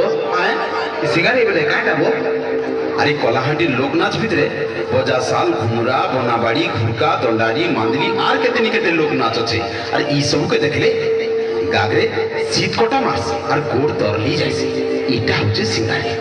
বো আয় সিঙ্গারে বেলে কাটা বো আরে কলাহান্ডির লোকনাচ ভিতরে বজা সাল ঘুমরা বনাবাড়ি ঘুরকা দন্ডাড়ি মান্দলি আর কেতে কেতে লোক নাচ আছে আর ই সবকে দেখলে গাগরে শীত কটা মাস আর গোড় তরলি যাইছে এটা হচ্ছে সিঙ্গারে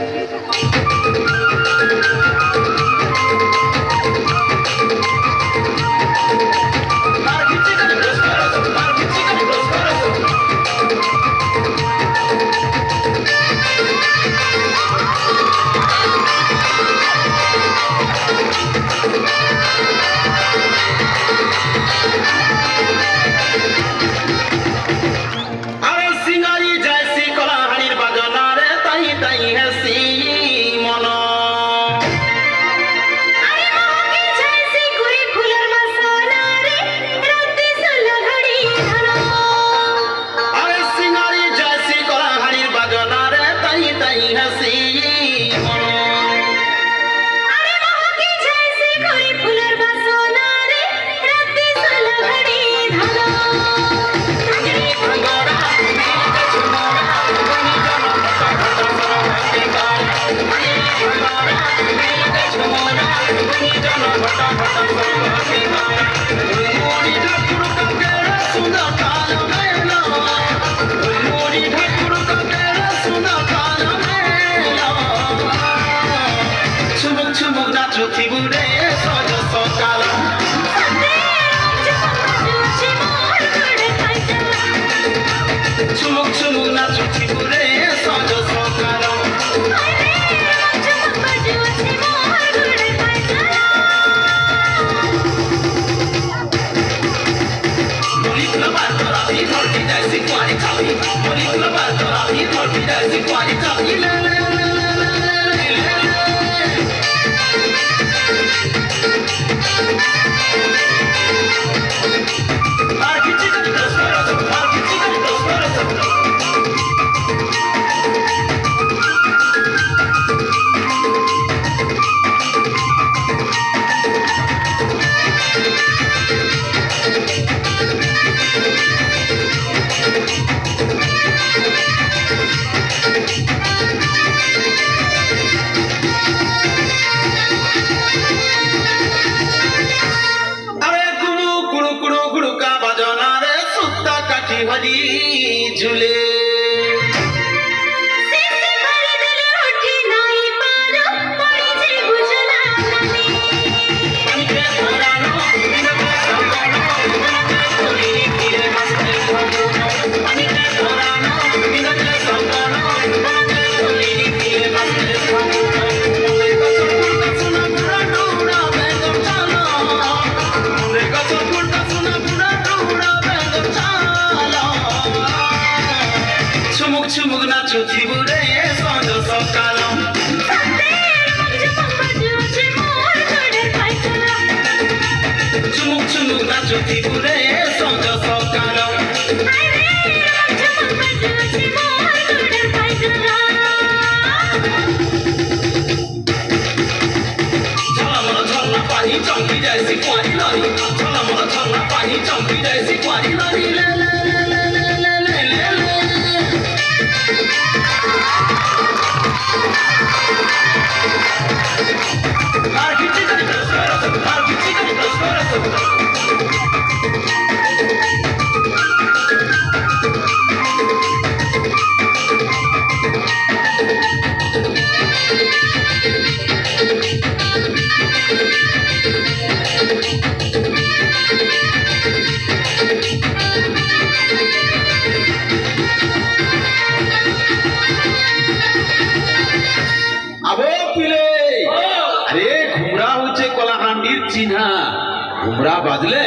बाजले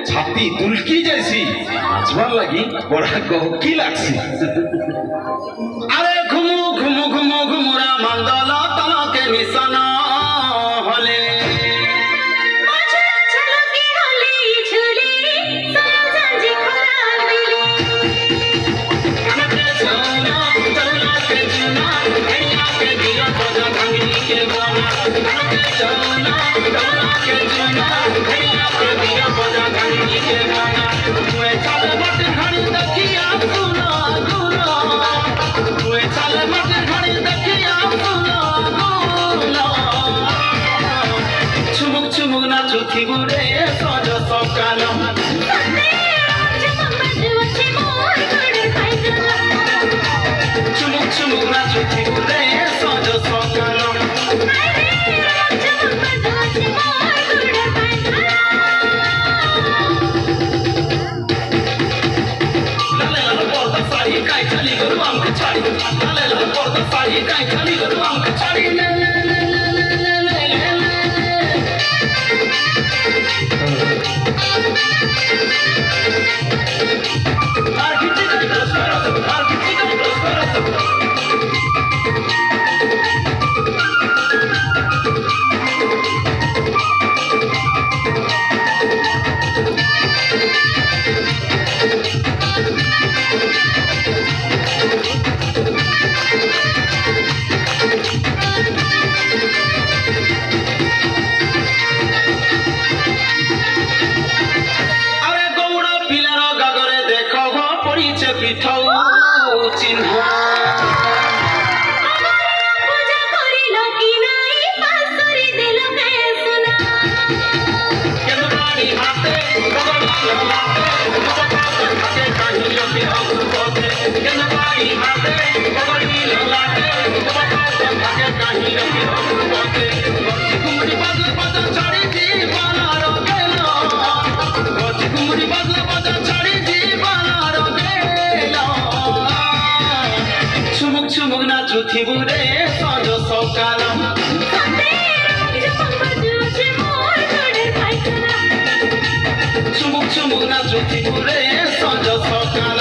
छाती दुलकी जैसी नाचवार लगी बड़ा गहकी लागसी अरे घुमू घुमू घुमू घुमुरा मंदला तना के निशाना हले We're তালে মাটির ঘড়ি দেখিয়া চুমুক চুমুক নাচুথিব রে সজ সকাল চুমুক চুমুক নাচুথিব রে সজ সকাল লালে লাল পর্দা শাড়ি গায়ে চালি গরু আমকে ছাড়ি লালে লাল পর্দা শাড়ি গায়ে চালি গরু আমকে ছাড়ি আর কিছু আর কিছু আরে গৌড় পিলার গাগরে দেখো পড়িছে পিঠৌ চিহ্ন কেন্দুবাড়ি হাতে কেন্দুবাড়ি হাতে ঘুমড়ি বাজলে বাজা ছাড়ি জীবনার গেল ঘুমড়ি বাজলে বাজা ছাড়ি জীবনার গেল চুমুক চুমুক নাচুথিব রে সজ সকাল চুমুক চুমুক নাচুথিব রে সজ সকাল